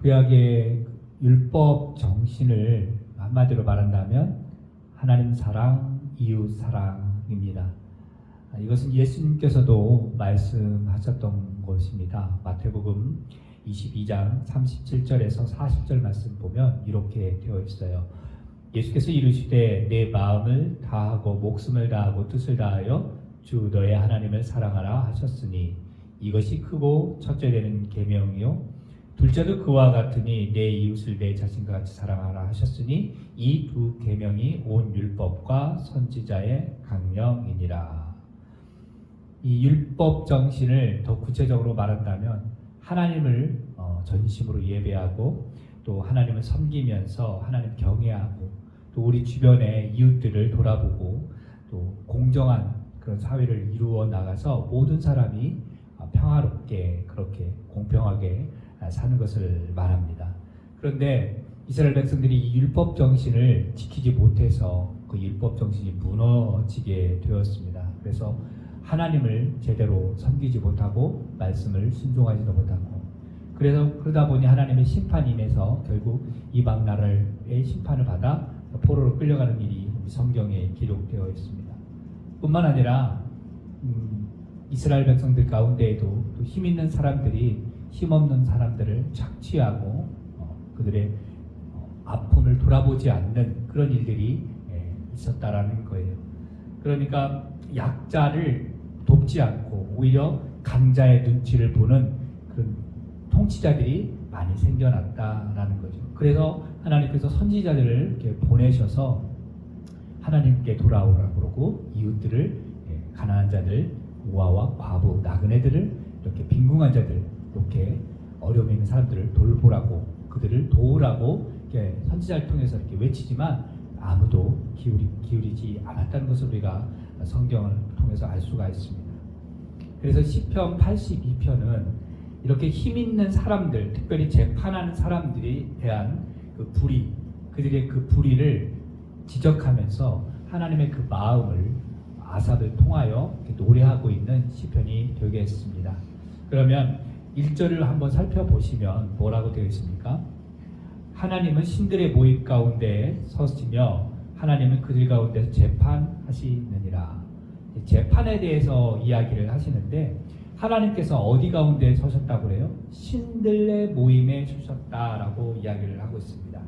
구약의 율법 정신을 한마디로 말한다면 하나님 사랑, 이웃 사랑입니다. 이것은 예수님께서도 말씀하셨던 것입니다. 마태복음 22장 37절에서 40절 말씀 보면 이렇게 되어 있어요. 예수께서 이르시되 내 마음을 다하고 목숨을 다하고 뜻을 다하여 주 너의 하나님을 사랑하라 하셨으니 이것이 크고 첫째 되는 계명이요 둘째도 그와 같으니 내 이웃을 내 자신과 같이 사랑하라 하셨으니 이 두 계명이 온 율법과 선지자의 강령이니라. 이 율법 정신을 더 구체적으로 말한다면 하나님을 전심으로 예배하고 또 하나님을 섬기면서 하나님 경외하고 또 우리 주변의 이웃들을 돌아보고 또 공정한 그런 사회를 이루어 나가서 모든 사람이 평화롭게 그렇게 공평하게 사는 것을 말합니다. 그런데 이스라엘 백성들이 이 율법 정신을 지키지 못해서 그 율법 정신이 무너지게 되었습니다. 그래서 하나님을 제대로 섬기지 못하고 말씀을 순종하지도 못하고 그러다 보니 하나님의 심판이 임해서 결국 이방 나라의 심판을 받아 포로로 끌려가는 일이 성경에 기록되어 있습니다. 뿐만 아니라 이스라엘 백성들 가운데에도 또 힘 있는 사람들이 힘없는 사람들을 착취하고 그들의 아픔을 돌아보지 않는 그런 일들이 있었다라는 거예요. 그러니까 약자를 돕지 않고 오히려 강자의 눈치를 보는 그런 통치자들이 많이 생겨났다라는 거죠. 그래서 하나님께서 선지자들을 이렇게 보내셔서 하나님께 돌아오라고 그러고 이웃들을 가난한 자들, 고아와 과부, 나그네들을 이렇게 빈궁한 자들, 이렇게 어려움에 있는 사람들을 돌보라고 그들을 도우라고 이렇게 선지자를 통해서 이렇게 외치지만 아무도 기울이지 않았다는 것을 우리가 성경을 통해서 알 수가 있습니다. 그래서 시편 82편은 이렇게 힘 있는 사람들, 특별히 재판하는 사람들에 대한 그 불의, 그들의 그 불의를 지적하면서 하나님의 그 마음을 아삽을 통하여 노래하고 있는 시편이 되겠습니다. 그러면 1절을 한번 살펴보시면 뭐라고 되어 있습니까? 하나님은 신들의 모임 가운데 서시며 하나님은 그들 가운데서 재판하시느니라. 재판에 대해서 이야기를 하시는데 하나님께서 어디 가운데 서셨다고 그래요? 신들의 모임에 서셨다라고 이야기를 하고 있습니다.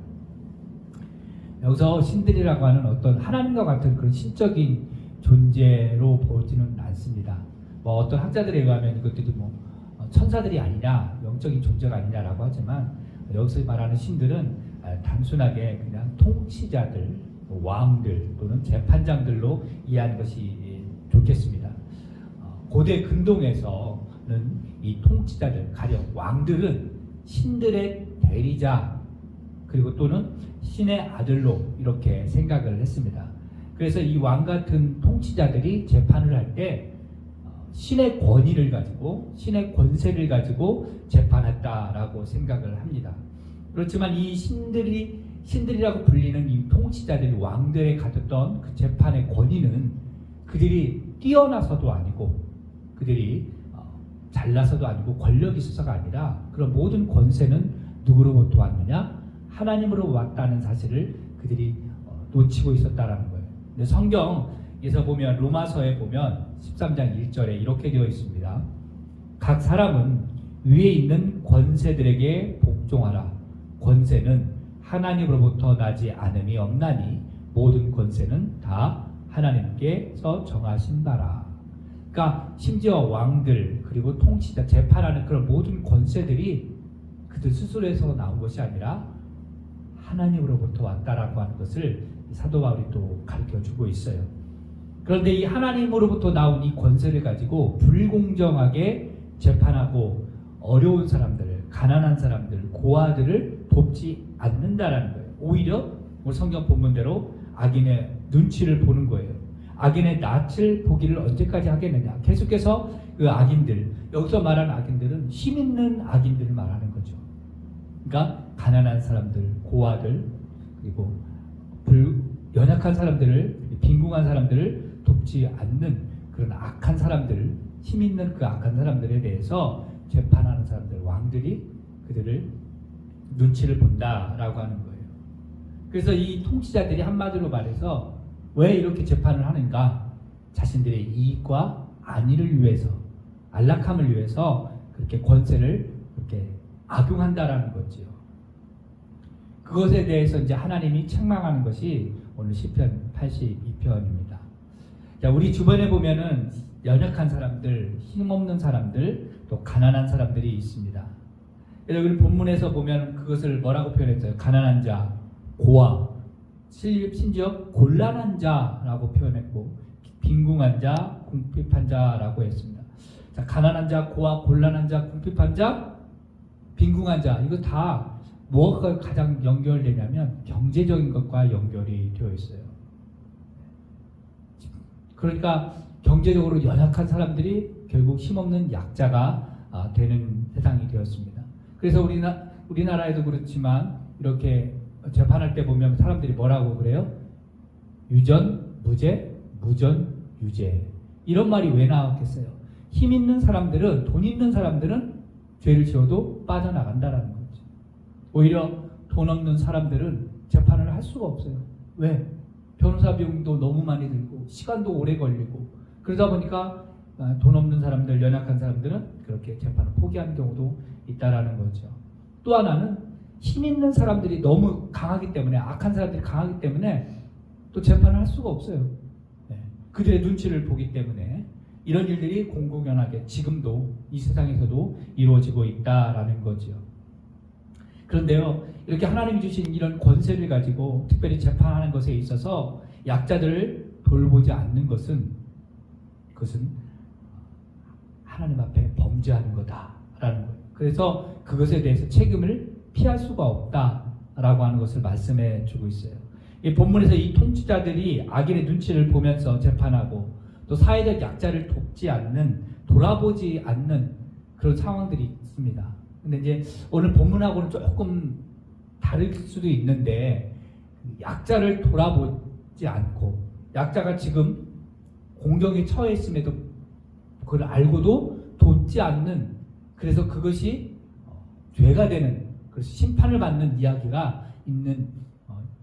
여기서 신들이라고 하는 어떤 하나님과 같은 그런 신적인 존재로 보지는 않습니다. 어떤 학자들에 의하면 이것들이 천사들이 아니냐, 영적인 존재가 아니냐라고 하지만 여기서 말하는 신들은 단순하게 그냥 통치자들, 왕들 또는 재판장들로 이해하는 것이 좋겠습니다. 고대 근동에서는 이 통치자들, 가령 왕들은 신들의 대리자 그리고 또는 신의 아들로 이렇게 생각을 했습니다. 그래서 이 왕 같은 통치자들이 재판을 할 때 신의 권위를 가지고 신의 권세를 가지고 재판했다라고 생각을 합니다. 그렇지만 이 신들이라고 불리는 이 통치자들 왕들에 가졌던 그 재판의 권위는 그들이 뛰어나서도 아니고 그들이 잘나서도 아니고 권력이 있어서가 아니라 그런 모든 권세는 누구로부터 왔느냐? 하나님으로 왔다는 사실을 그들이 놓치고 있었다라는 거예요. 근데 성경에서 보면 로마서에 보면 13장 1절에 이렇게 되어 있습니다. 각 사람은 위에 있는 권세들에게 복종하라. 권세는 하나님으로부터 나지 않음이 없나니 모든 권세는 다 하나님께서 정하신 바라. 그러니까 심지어 왕들 그리고 통치자 재판하는 그런 모든 권세들이 그들 스스로에서 나온 것이 아니라 하나님으로부터 왔다라고 하는 것을 사도 바울이 또 가르쳐주고 있어요. 그런데 이 하나님으로부터 나온 이 권세를 가지고 불공정하게 재판하고 어려운 사람들을, 가난한 사람들, 고아들을 돕지 않는다라는 거예요. 오히려 성경 본문대로 악인의 눈치를 보는 거예요. 악인의 낯을 보기를 언제까지 하겠느냐. 계속해서 그 악인들, 여기서 말하는 악인들은 힘 있는 악인들을 말하는 거죠. 그러니까 가난한 사람들, 고아들, 그리고 연약한 사람들을, 빈궁한 사람들을 돕지 않는 그런 악한 사람들, 힘 있는 그 악한 사람들에 대해서 재판하는 사람들, 왕들이 그들을 눈치를 본다라고 하는 거예요. 그래서 이 통치자들이 한마디로 말해서 왜 이렇게 재판을 하는가? 자신들의 이익과 안위를 위해서, 안락함을 위해서 그렇게 권세를 그렇게 악용한다라는 거지요. 그것에 대해서 이제 하나님이 책망하는 것이 오늘 시편 82편입니다. 자, 우리 주변에 보면은 연약한 사람들, 힘없는 사람들, 또 가난한 사람들이 있습니다. 그래서 우리 본문에서 보면 그것을 뭐라고 표현했어요? 가난한 자, 고아, 심지어 곤란한 자라고 표현했고, 빈궁한 자, 궁핍한 자라고 했습니다. 자, 가난한 자, 고아, 곤란한 자, 궁핍한 자, 빈궁한 자, 이거 다 뭐가 가장 연결되냐면 경제적인 것과 연결이 되어 있어요. 그러니까 경제적으로 연약한 사람들이 결국 힘없는 약자가 되는 세상이 되었습니다. 그래서 우리나라에도 그렇지만 이렇게 재판할 때 보면 사람들이 뭐라고 그래요? 유전, 무죄, 무전, 유죄. 이런 말이 왜 나왔겠어요? 힘 있는 사람들은, 돈 있는 사람들은 죄를 지어도 빠져나간다라는 거죠. 오히려 돈 없는 사람들은 재판을 할 수가 없어요. 왜? 변호사 비용도 너무 많이 들고 시간도 오래 걸리고 그러다 보니까 돈 없는 사람들, 연약한 사람들은 그렇게 재판을 포기하는 경우도 있다라는 거죠. 또 하나는 힘 있는 사람들이 너무 강하기 때문에, 악한 사람들이 강하기 때문에 또 재판을 할 수가 없어요. 그들의 눈치를 보기 때문에 이런 일들이 공공연하게 지금도 이 세상에서도 이루어지고 있다라는 거죠. 그런데요, 이렇게 하나님이 주신 이런 권세를 가지고 특별히 재판하는 것에 있어서 약자들을 돌보지 않는 것은 하나님 앞에 범죄하는 거다라는 거예요. 그래서 그것에 대해서 책임을 피할 수가 없다라고 하는 것을 말씀해 주고 있어요. 이 본문에서 이 통치자들이 악인의 눈치를 보면서 재판하고 또 사회적 약자를 돕지 않는, 돌아보지 않는 그런 상황들이 있습니다. 근데 이제 오늘 본문하고는 조금 다를 수도 있는데, 약자를 돌아보지 않고 약자가 지금 공경에 처해 있음에도 그걸 알고도 돕지 않는, 그래서 그것이 죄가 되는, 그래서 심판을 받는 이야기가 있는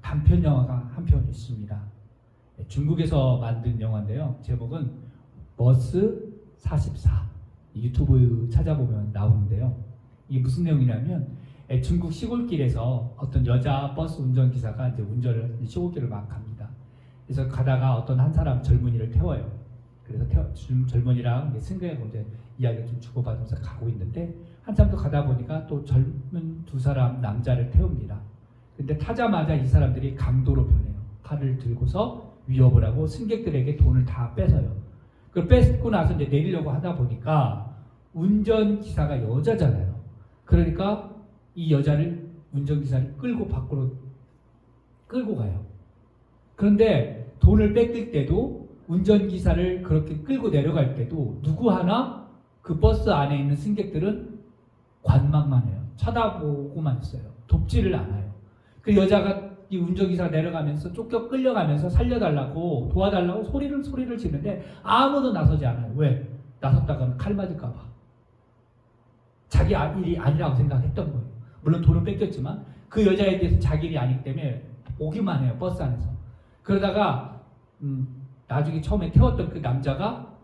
단편 영화가 한 편 있습니다. 중국에서 만든 영화인데요. 제목은 버스 44. 유튜브 찾아보면 나오는데요. 이게 무슨 내용이냐면 중국 시골길에서 어떤 여자 버스 운전기사가 이제 운전을 시골길을 막 갑니다. 그래서 가다가 어떤 한 사람 젊은이를 태워요. 그래서 젊은이랑 승객하고 이제 이야기를 좀 주고받으면서 가고 있는데 한참 더 가다 보니까 또 젊은 두 사람 남자를 태웁니다. 근데 타자마자 이 사람들이 강도로 변해요. 칼을 들고서 위협을 하고 승객들에게 돈을 다 뺏어요. 그걸 뺏고 나서 이제 내리려고 하다 보니까 운전기사가 여자잖아요. 그러니까 이 여자를, 운전기사를 끌고 밖으로 끌고 가요. 그런데 돈을 뺏길 때도, 운전기사를 그렇게 끌고 내려갈 때도 누구 하나 그 버스 안에 있는 승객들은 관망만 해요. 쳐다보고만 있어요. 돕지를 않아요. 그 여자가 이 운전기사가 내려가면서 쫓겨 끌려가면서 살려달라고, 도와달라고 소리를 지르는데 아무도 나서지 않아요. 왜? 나섰다가는 칼 맞을까봐. 자기 일이 아니라고 생각했던 거예요. 물론 돈은 뺏겼지만 그 여자에 대해서 자기 일이 아니기 때문에 오기만 해요. 버스 안에서. 그러다가 나중에 처음에 태웠던 그 남자가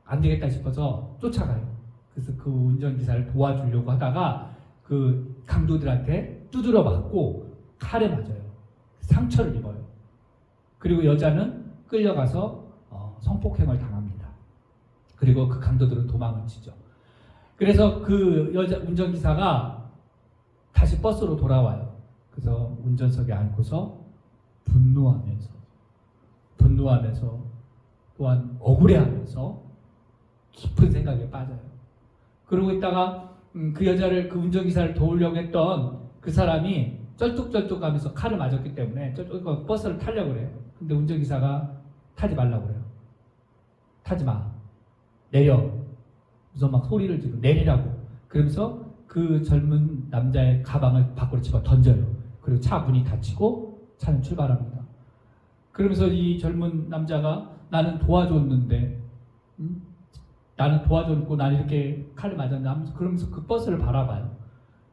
안 되겠다 싶어서 쫓아가요. 그래서 그 운전기사를 도와주려고 하다가 그 강도들한테 두드려 맞고 칼에 맞아요. 상처를 입어요. 그리고 여자는 끌려가서 성폭행을 당합니다. 그리고 그 강도들은 도망을 치죠. 그래서 그 여자 운전기사가 다시 버스로 돌아와요. 그래서 운전석에 앉고서 분노하면서 또한 억울해하면서 깊은 생각에 빠져요. 그러고 있다가 그 여자를, 그 운전기사를 도우려고 했던 그 사람이 쩔뚝쩔뚝 하면서 칼을 맞았기 때문에 버스를 타려고 그래요. 근데 운전기사가 타지 말라고 그래요. 타지 마. 내려. 그래서 막 소리를 지르고 내리라고. 그러면서 그 젊은 남자의 가방을 밖으로 집어 던져요. 그리고 차 문이 닫히고 차는 출발합니다. 그러면서 이 젊은 남자가 나는 도와줬는데, 나는 도와줬고 난 이렇게 칼을 맞았나 하면서 그러면서 그 버스를 바라봐요.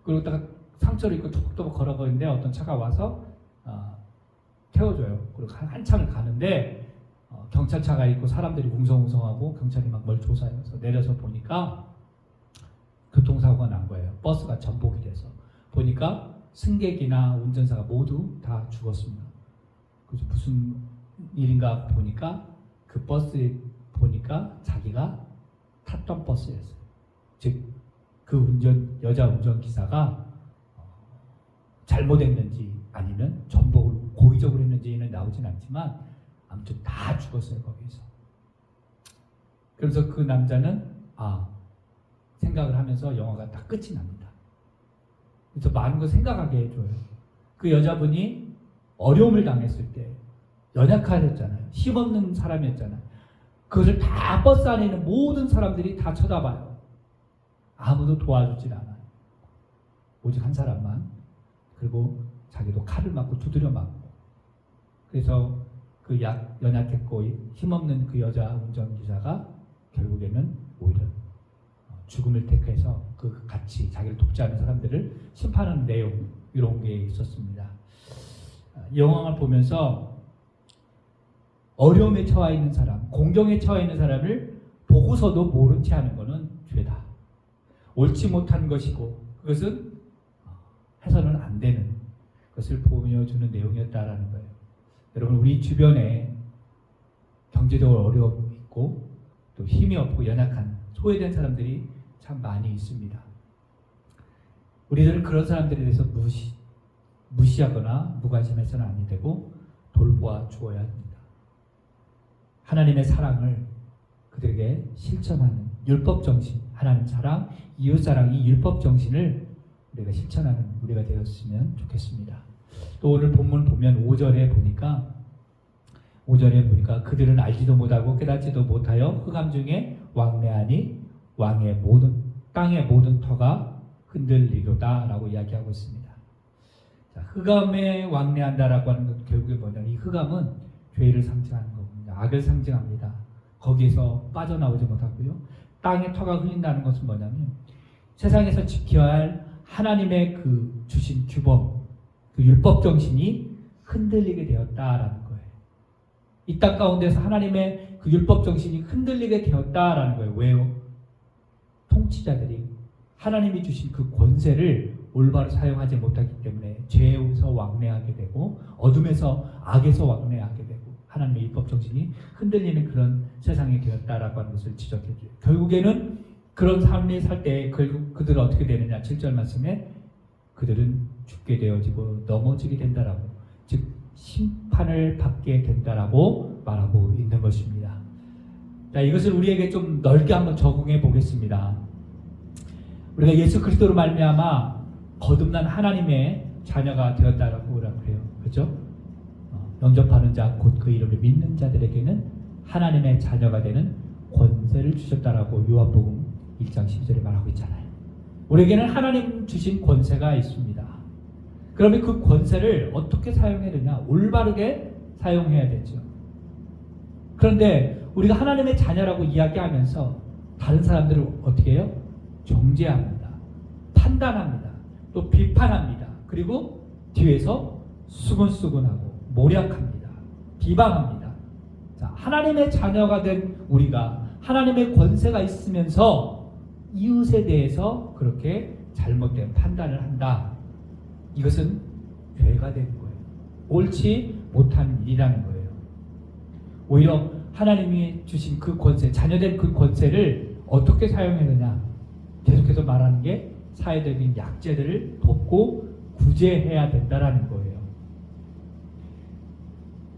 그러다가 상처를 입고 토박토박 걸어가는데 어떤 차가 와서 태워줘요. 그리고 한참을 가는데 경찰차가 있고 사람들이 웅성웅성하고 경찰이 막 뭘 조사해서 내려서 보니까 교통사고가 난 거예요. 버스가 전복이 돼서 보니까 승객이나 운전사가 모두 다 죽었습니다. 그래서 무슨 일인가 보니까 그 버스에 보니까 자기가 탔던 버스였어요. 즉 그 여자 운전기사가 잘못했는지 아니면 전복을 고의적으로 했는지는 나오진 않지만 아무튼 다 죽었어요, 거기서. 그래서 그 남자는 생각을 하면서 영화가 다 끝이 납니다. 그래서 많은 걸 생각하게 해줘요. 그 여자분이 어려움을 당했을 때 연약하셨잖아요. 힘없는 사람이었잖아요. 그것을 다 버스 안에 있는 모든 사람들이 다 쳐다봐요. 아무도 도와주질 않아요. 오직 한 사람만. 그리고 자기도 칼을 맞고 두드려 맞고. 그래서 그 연약했고 힘없는 그 여자 운전기사가 결국에는 오히려 죽음을 택해서 그 같이 자기를 돕지 않은 사람들을 심판하는 내용, 이런 게 있었습니다. 이 영화를 보면서 어려움에 처해 있는 사람, 공경에 처해 있는 사람을 보고서도 모른 채 하는 것은 죄다. 옳지 못한 것이고 그것은 해서는 안 되는 것을 보여주는 내용이었다라는 거예요. 여러분, 우리 주변에 경제적으로 어려움이 있고 또 힘이 없고 연약한 소외된 사람들이 참 많이 있습니다. 우리들은 그런 사람들에 대해서 무시하거나 무관심해서는 아니 되고 돌보아 주어야 합니다. 하나님의 사랑을 그들에게 실천하는 율법 정신, 하나님 사랑, 이웃 사랑, 이 율법 정신을 우리가 실천하는 우리가 되었으면 좋겠습니다. 또 오늘 본문 보면 5절에 보니까 그들은 알지도 못하고 깨닫지도 못하여 흑암 중에 왕래하니 땅의 모든 터가 흔들리로다 라고 이야기하고 있습니다. 자, 흑암에 왕래한다라고 하는 것 결국에 뭐냐면 이 흑암은 죄를 상징하는 겁니다. 악을 상징합니다. 거기에서 빠져나오지 못하고요. 땅의 터가 흘린다는 것은 뭐냐면 세상에서 지켜야 할 하나님의 그 주신 규범, 그 율법 정신이 흔들리게 되었다라는 거예요. 이 땅 가운데서 하나님의 그 율법 정신이 흔들리게 되었다라는 거예요. 왜요? 통치자들이 하나님이 주신 그 권세를 올바로 사용하지 못하기 때문에 죄에서 왕래하게 되고 어둠에서 악에서 왕래하게 되고 하나님의 율법 정신이 흔들리는 그런 세상이 되었다라고 하는 것을 지적해줘요. 결국에는 그런 삶을 살 때 그들은 어떻게 되느냐? 7절 말씀에 그들은 죽게 되어지고 넘어지게 된다라고, 즉 심판을 받게 된다라고 말하고 있는 것입니다. 자, 이것을 우리에게 좀 넓게 한번 적응해 보겠습니다. 우리가 예수 그리스도로 말미암아 거듭난 하나님의 자녀가 되었다라고 그래요. 그렇죠? 영접하는 자, 곧 그 이름을 믿는 자들에게는 하나님의 자녀가 되는 권세를 주셨다라고 요한복음 1장 12절에 말하고 있잖아요. 우리에게는 하나님 주신 권세가 있습니다. 그러면 그 권세를 어떻게 사용해야 되냐? 올바르게 사용해야 되죠. 그런데 우리가 하나님의 자녀라고 이야기하면서 다른 사람들을 어떻게 해요? 정죄합니다. 판단합니다. 또 비판합니다. 그리고 뒤에서 수근수근하고 모략합니다. 비방합니다. 자, 하나님의 자녀가 된 우리가 하나님의 권세가 있으면서 이웃에 대해서 그렇게 잘못된 판단을 한다. 이것은 죄가 되는 거예요. 옳지 못한 일이라는 거예요. 오히려 하나님이 주신 그 권세, 자녀된 그 권세를 어떻게 사용해야 되냐? 계속해서 말하는 게 사회적인 약자들을 돕고 구제해야 된다라는 거예요.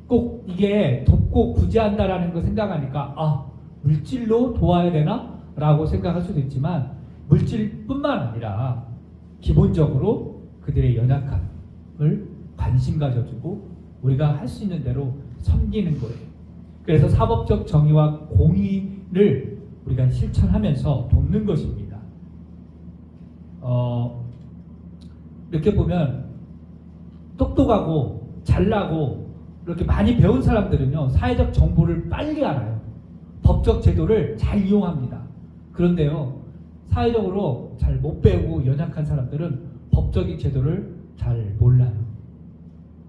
꼭 이게 돕고 구제한다라는 거 생각하니까 물질로 도와야 되나? 라고 생각할 수도 있지만 물질뿐만 아니라 기본적으로 그들의 연약함을 관심 가져주고 우리가 할 수 있는 대로 섬기는 거예요. 그래서 사법적 정의와 공의를 우리가 실천하면서 돕는 것입니다. 이렇게 보면 똑똑하고 잘나고 이렇게 많이 배운 사람들은요, 사회적 정보를 빨리 알아요. 법적 제도를 잘 이용합니다. 그런데요, 사회적으로 잘 못 배우고 연약한 사람들은 법적인 제도를 잘 몰라요.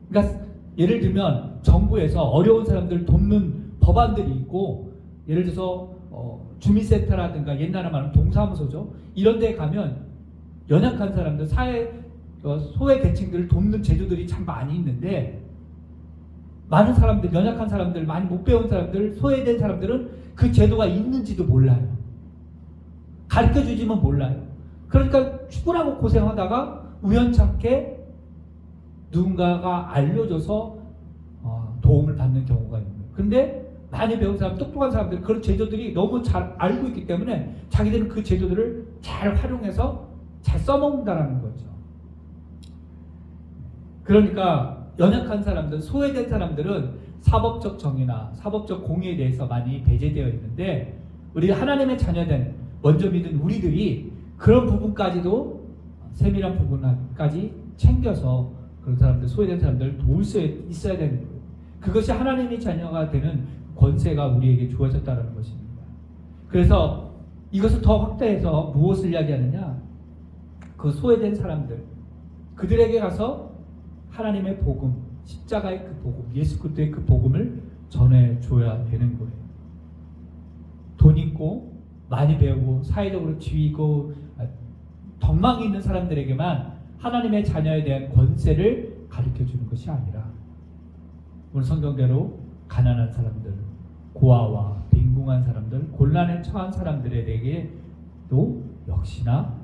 그러니까 예를 들면 정부에서 어려운 사람들 돕는 법안들이 있고, 예를 들어서 주민센터라든가 옛날에 말하면 동사무소죠. 이런 데 가면 연약한 사람들, 소외 계층들을 돕는 제도들이 참 많이 있는데, 많은 사람들, 연약한 사람들, 많이 못 배운 사람들, 소외된 사람들은 그 제도가 있는지도 몰라요. 가르쳐주지만 몰라요. 그러니까 죽으라고 고생하다가 우연찮게 누군가가 알려줘서 도움을 받는 경우가 있는 거예요. 근데 많이 배운 사람, 똑똑한 사람들, 그런 제도들이 너무 잘 알고 있기 때문에 자기들은 그 제도들을 잘 활용해서 잘 써먹는다는 거죠. 그러니까 연약한 사람들, 소외된 사람들은 사법적 정의나 사법적 공의에 대해서 많이 배제되어 있는데, 우리 하나님의 자녀된 먼저 믿은 우리들이 그런 부분까지도, 세밀한 부분까지 챙겨서 그런 사람들, 소외된 사람들을 도울 수 있어야 되는 거예요. 그것이 하나님의 자녀가 되는 권세가 우리에게 주어졌다는 것입니다. 그래서 이것을 더 확대해서 무엇을 이야기하느냐? 그 소외된 사람들, 그들에게 가서 하나님의 복음, 십자가의 그 복음, 예수 그리스도의 그 복음을 전해줘야 되는 거예요. 돈 있고 많이 배우고 사회적으로 지위 있고 덕망이 있는 사람들에게만 하나님의 자녀에 대한 권세를 가르쳐주는 것이 아니라, 오늘 성경대로 가난한 사람들, 고아와 빈궁한 사람들, 곤란에 처한 사람들에게도 역시나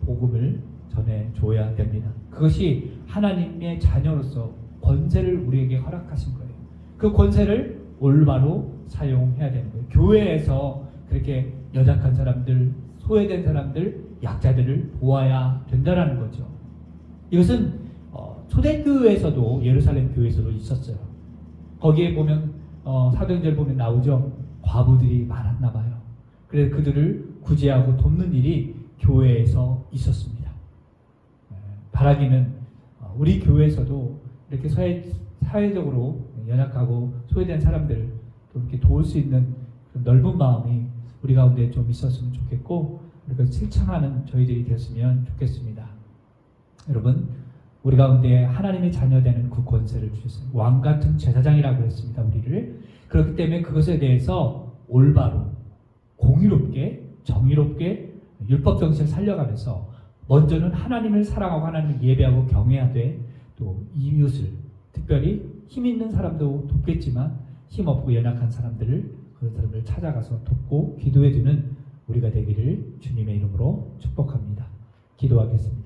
복음을 전해줘야 됩니다. 그것이 하나님의 자녀로서 권세를 우리에게 허락하신 거예요. 그 권세를 올바로 사용해야 되는 거예요. 교회에서 그렇게 연약한 사람들, 소외된 사람들, 약자들을 도와야 된다는 거죠. 이것은 초대교회에서도, 예루살렘 교회에서도 있었어요. 거기에 보면 사도행전 보면 나오죠. 과부들이 많았나 봐요. 그래서 그들을 구제하고 돕는 일이 교회에서 있었습니다. 바라기는 우리 교회에서도 이렇게 사회적으로 연약하고 소외된 사람들을 또 이렇게 도울 수 있는 넓은 마음이 우리 가운데 좀 있었으면 좋겠고, 그걸 실천하는 저희들이 되었으면 좋겠습니다. 여러분, 우리 가운데 하나님의 자녀되는 그 권세를 주셨어요. 왕같은 제사장이라고 했습니다, 우리를. 그렇기 때문에 그것에 대해서 올바로, 공의롭게, 정의롭게 율법 정신을 살려가면서 먼저는 하나님을 사랑하고 하나님을 예배하고 경외하되, 또 이웃을, 특별히 힘 있는 사람도 돕겠지만 힘없고 연약한 사람들을, 그런 사람들을 찾아가서 돕고 기도해주는 우리가 되기를 주님의 이름으로 축복합니다. 기도하겠습니다.